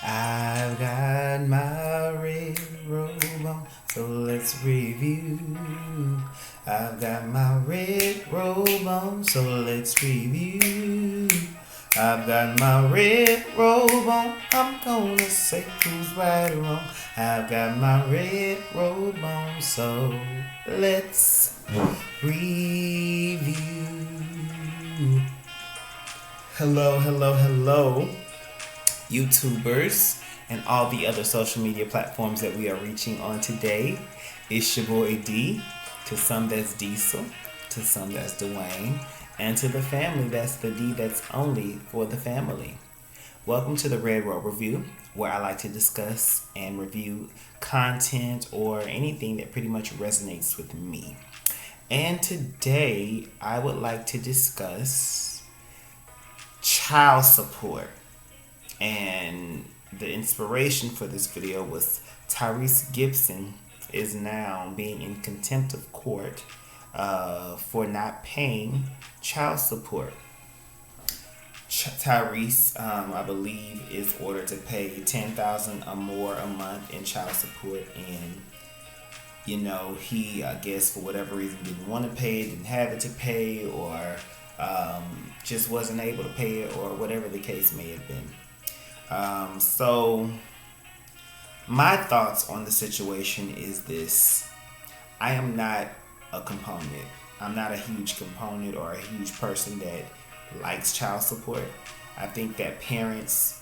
I've got my red robe on, so let's review. I've got my red robe on, so let's review. I've got my red robe on, I'm gonna say who's right or wrong. I've got my red robe on, so let's review. Hello, YouTubers and all the other social media platforms that we are reaching on today. It's your boy D. To some that's Diesel, to some that's Dwayne, and to the family that's the D that's only for the family. Welcome to the Red Robe Review, where I like to discuss and review content or anything that pretty much resonates with me. And today I would like to discuss child support. And the inspiration for this video was Tyrese Gibson is now being in contempt of court for not paying child support. Tyrese, I believe, is ordered to pay $10,000 or more a month in child support, and he, I guess, for whatever reason, didn't want to pay it, didn't have it to pay, or just wasn't able to pay it, or whatever the case may have been. So my thoughts on the situation is this. I am not a component. I'm not a huge component or a huge person that likes child support. I think that parents,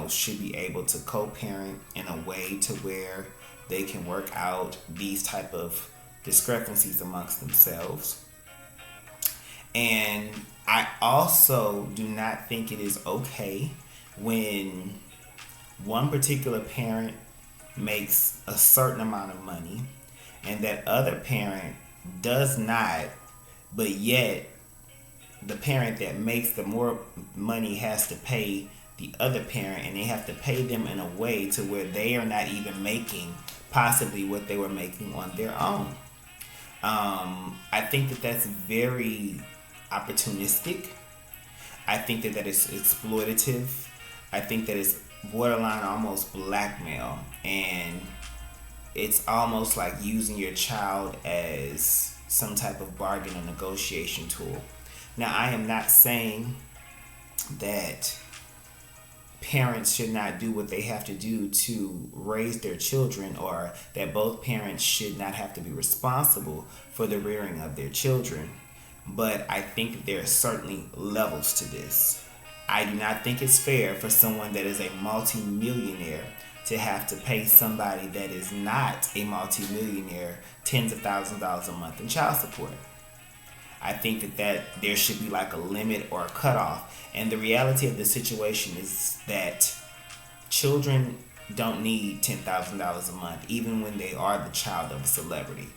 should be able to co-parent in a way to where they can work out these type of discrepancies amongst themselves. And I also do not think it is okay when one particular parent makes a certain amount of money and that other parent does not, but yet the parent that makes the more money has to pay the other parent, and they have to pay them in a way to where they are not even making possibly what they were making on their own. I think that that's very opportunistic. I think that is exploitative. I think that it's borderline almost blackmail, and it's almost like using your child as some type of bargain or negotiation tool. Now, I am not saying that parents should not do what they have to do to raise their children, or that both parents should not have to be responsible for the rearing of their children. But I think that there are certainly levels to this. I do not think it's fair for someone that is a multi-millionaire to have to pay somebody that is not a multi-millionaire tens of thousands of dollars a month in child support. I think that there should be like a limit or a cutoff. And the reality of the situation is that children don't need $10,000 a month, even when they are the child of a celebrity.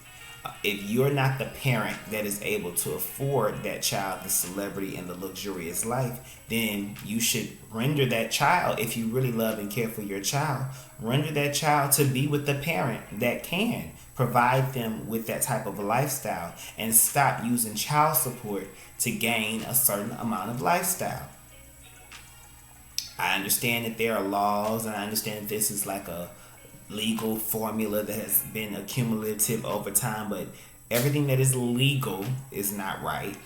If you're not the parent that is able to afford that child the celebrity and the luxurious life, then you should render that child, if you really love and care for your child, render that child to be with the parent that can provide them with that type of a lifestyle, and stop using child support to gain a certain amount of lifestyle. I understand that there are laws, and I understand that this is like a legal formula that has been accumulative over time, but everything that is legal is not right,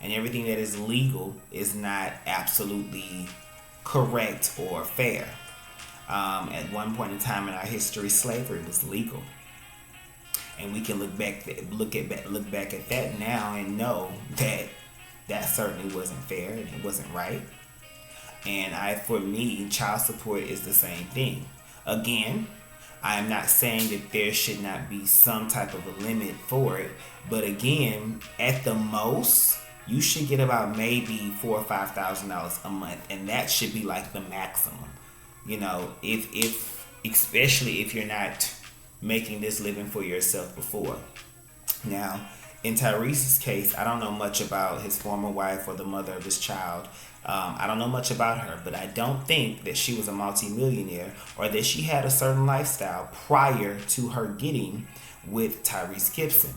and everything that is legal is not absolutely correct or fair. At one point in time in our history, slavery was legal, and we can look back at that now and know that certainly wasn't fair and it wasn't right. And for me, child support is the same thing. Again, I am not saying that there should not be some type of a limit for it, but again, at the most, you should get about maybe $4,000 or $5,000 a month, and that should be like the maximum. If especially if you're not making this living for yourself before. Now, in Tyrese's case, I don't know much about his former wife or the mother of his child. I don't know much about her, but I don't think that she was a multimillionaire or that she had a certain lifestyle prior to her getting with Tyrese Gibson.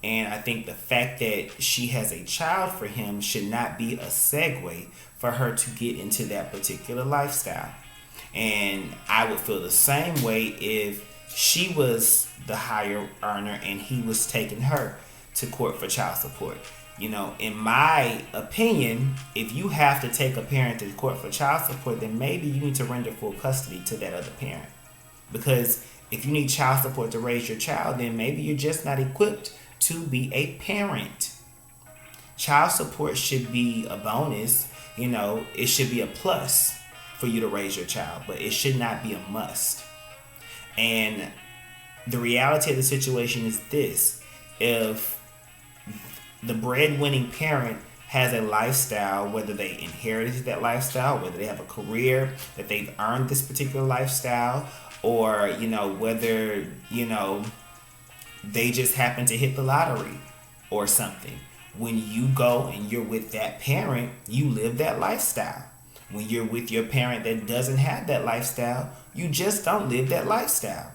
And I think the fact that she has a child for him should not be a segue for her to get into that particular lifestyle. And I would feel the same way if she was the higher earner and he was taking her to court for child support. In my opinion, if you have to take a parent to court for child support, then maybe you need to render full custody to that other parent. Because if you need child support to raise your child, then maybe you're just not equipped to be a parent. Child support should be a bonus. It should be a plus for you to raise your child, but it should not be a must. And the reality of the situation is this: if the breadwinning parent has a lifestyle, whether they inherited that lifestyle, whether they have a career that they've earned this particular lifestyle, or whether they just happen to hit the lottery or something. When you go and you're with that parent, you live that lifestyle. When you're with your parent that doesn't have that lifestyle, you just don't live that lifestyle.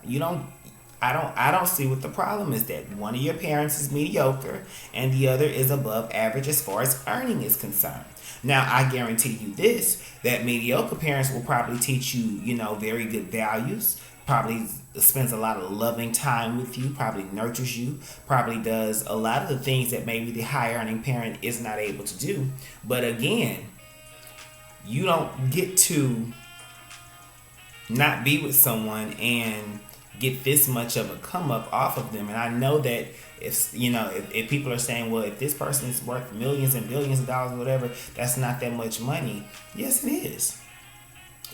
I don't see what the problem is. That one of your parents is mediocre and the other is above average as far as earning is concerned. Now, I guarantee you this, that mediocre parents will probably teach you, very good values, probably spends a lot of loving time with you, probably nurtures you, probably does a lot of the things that maybe the high earning parent is not able to do. But again, you don't get to not be with someone and get this much of a come up off of them. And I know that if people are saying, well, if this person is worth millions and billions of dollars or whatever, that's not that much money. Yes, it is.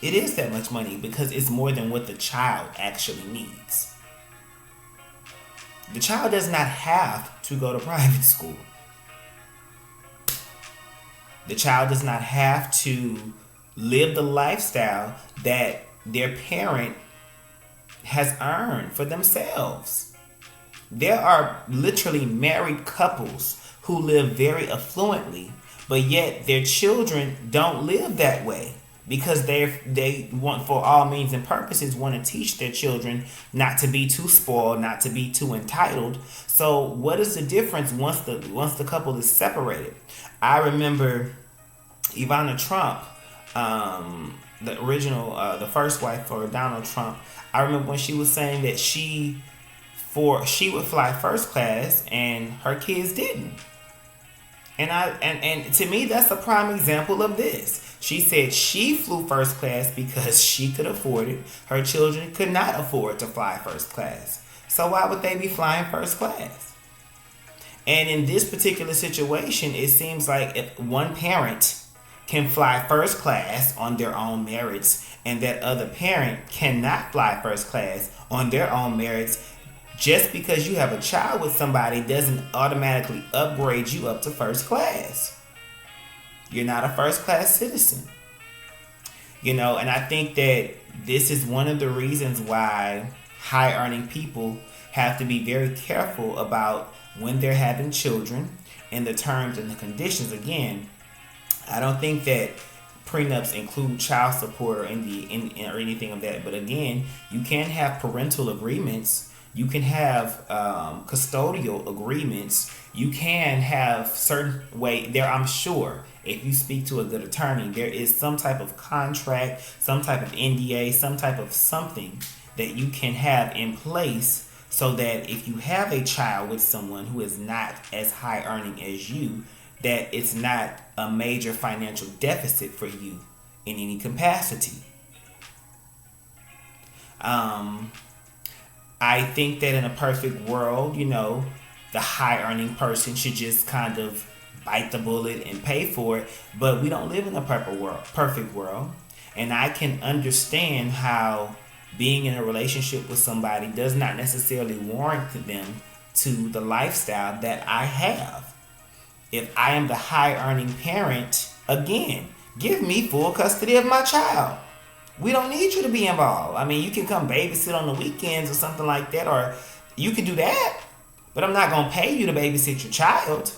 It is that much money because it's more than what the child actually needs. The child does not have to go to private school. The child does not have to live the lifestyle that their parent has earned for themselves. There are literally married couples who live very affluently, but yet their children don't live that way because they want, for all means and purposes, want to teach their children not to be too spoiled, not to be too entitled. So what is the difference once the couple is separated? I remember Ivana Trump, the original, the first wife for Donald Trump. I remember when she was saying that she would fly first class and her kids didn't. And to me, that's a prime example of this. She said she flew first class because she could afford it. Her children could not afford to fly first class. So why would they be flying first class? And in this particular situation, it seems like if one parent can fly first class on their own merits and that other parent cannot fly first class on their own merits, just because you have a child with somebody doesn't automatically upgrade you up to first class. You're not a first class citizen. And I think that this is one of the reasons why high earning people have to be very careful about when they're having children and the terms and the conditions. Again, I don't think that prenups include child support or anything of that. But again, you can have parental agreements. You can have custodial agreements. You can have certain way there. I'm sure if you speak to a good attorney, there is some type of contract, some type of NDA, some type of something that you can have in place so that if you have a child with someone who is not as high earning as you, that it's not a major financial deficit for you in any capacity. I think that in a perfect world, the high earning person should just kind of bite the bullet and pay for it. But we don't live in a perfect world. And I can understand how being in a relationship with somebody does not necessarily warrant them to the lifestyle that I have. If I am the high earning parent, again, give me full custody of my child. We don't need you to be involved. I mean, you can come babysit on the weekends or something like that, or you can do that, but I'm not going to pay you to babysit your child.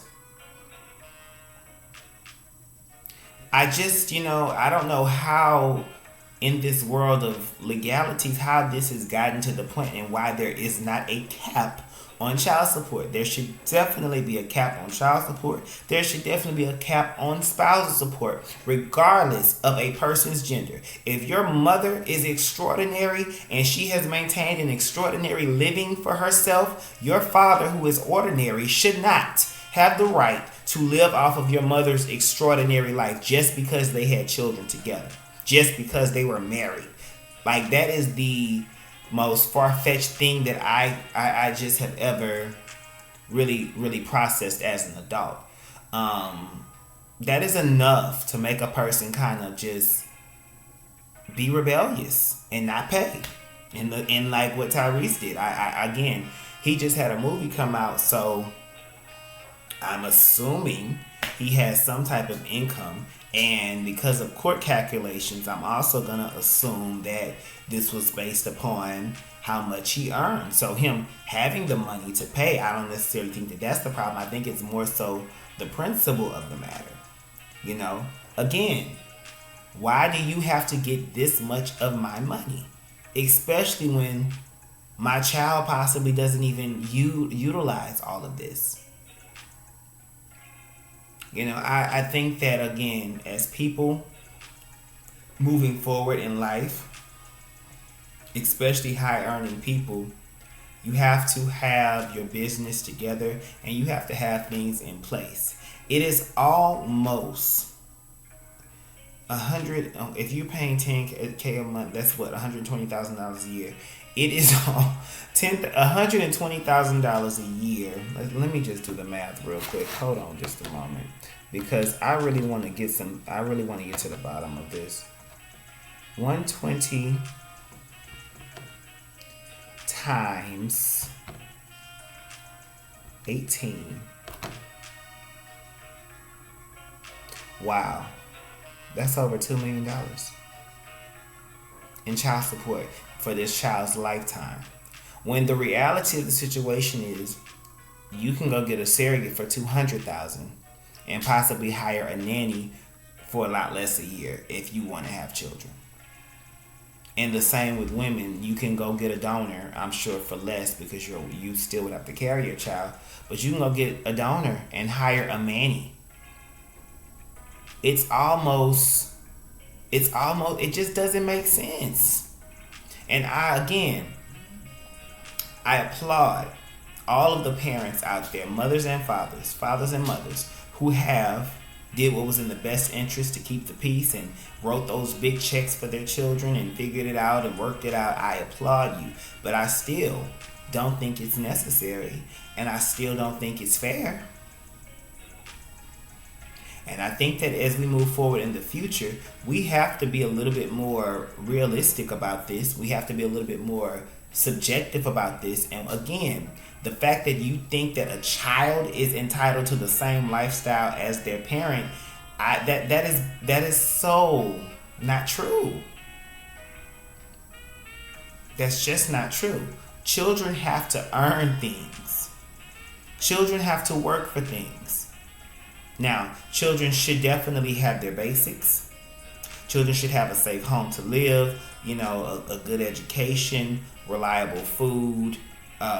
I just, I don't know how in this world of legalities, how this has gotten to the point and why there is not a cap on child support. There should definitely be a cap on child support. There should definitely be a cap on spousal support, regardless of a person's gender. If your mother is extraordinary and she has maintained an extraordinary living for herself, your father, who is ordinary, should not have the right to live off of your mother's extraordinary life just because they had children together, just because they were married. Like, that is the most far-fetched thing that I just have ever really processed as an adult. That is enough to make a person kind of just be rebellious and not pay. And like what Tyrese did. I again, he just had a movie come out, so I'm assuming he has some type of income. And because of court calculations, I'm also going to assume that this was based upon how much he earned. So him having the money to pay, I don't necessarily think that that's the problem. I think it's more so the principle of the matter. You know, again, why do you have to get this much of my money? Especially when my child possibly doesn't even utilize all of this. You know, I think that, again, as people moving forward in life, especially high-earning people, you have to have your business together and you have to have things in place. It is almost 100. If you're paying $10K a month, that's what, $120,000 a year. It is $120,000 a year. Let me just do the math real quick. Hold on just a moment, because I really want to get to the bottom of this. 120 times 18. Wow, that's over $2 million in child support for this child's lifetime. When the reality of the situation is, you can go get a surrogate for $200,000 and possibly hire a nanny for a lot less a year if you want to have children. And the same with women. You can go get a donor, I'm sure, for less, because you still would have to carry your child. But you can go get a donor and hire a nanny. It just doesn't make sense. And I applaud all of the parents out there, mothers and fathers and mothers, who did what was in the best interest to keep the peace and wrote those big checks for their children and figured it out and worked it out. I applaud you. But I still don't think it's necessary, and I still don't think it's fair. And I think that as we move forward in the future, we have to be a little bit more realistic about this. We have to be a little bit more subjective about this. And again, the fact that you think that a child is entitled to the same lifestyle as their parent, that is so not true. That's just not true. Children have to earn things. Children have to work for things. Now, children should definitely have their basics. Children should have a safe home to live, a good education, reliable food,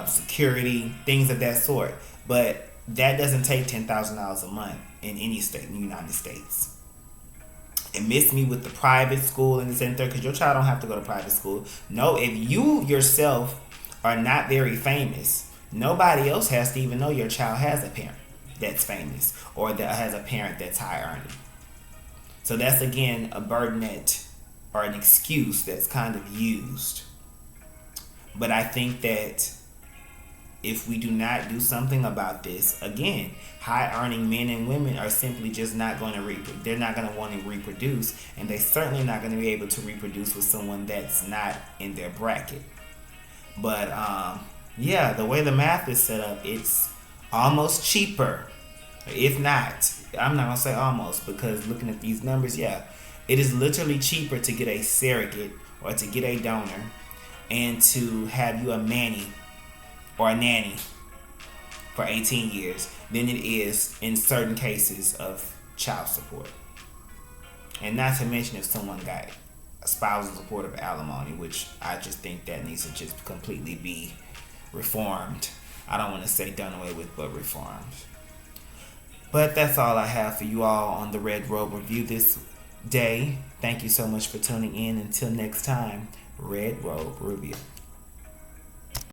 security, things of that sort. But that doesn't take $10,000 a month in any state in the United States. And miss me with the private school and this and that, because your child don't have to go to private school. No, if you yourself are not very famous, nobody else has to even know your child has a parent that's famous or that has a parent that's high earning. So that's, again, a burden or an excuse that's kind of used. But I think that if we do not do something about this, again, high earning men and women are simply just not going to they're not going to want to reproduce, and they're certainly not going to be able to reproduce with someone that's not in their bracket. But the way the math is set up, it's almost cheaper. If not, I'm not going to say almost, because looking at these numbers, it is literally cheaper to get a surrogate or to get a donor and to have you a nanny or a nanny for 18 years than it is in certain cases of child support. And not to mention if someone got spousal support of alimony, which I just think that needs to just completely be reformed. I don't want to say done away with, but reformed. But that's all I have for you all on the Red Robe Review this day. Thank you so much for tuning in. Until next time, Red Robe Review.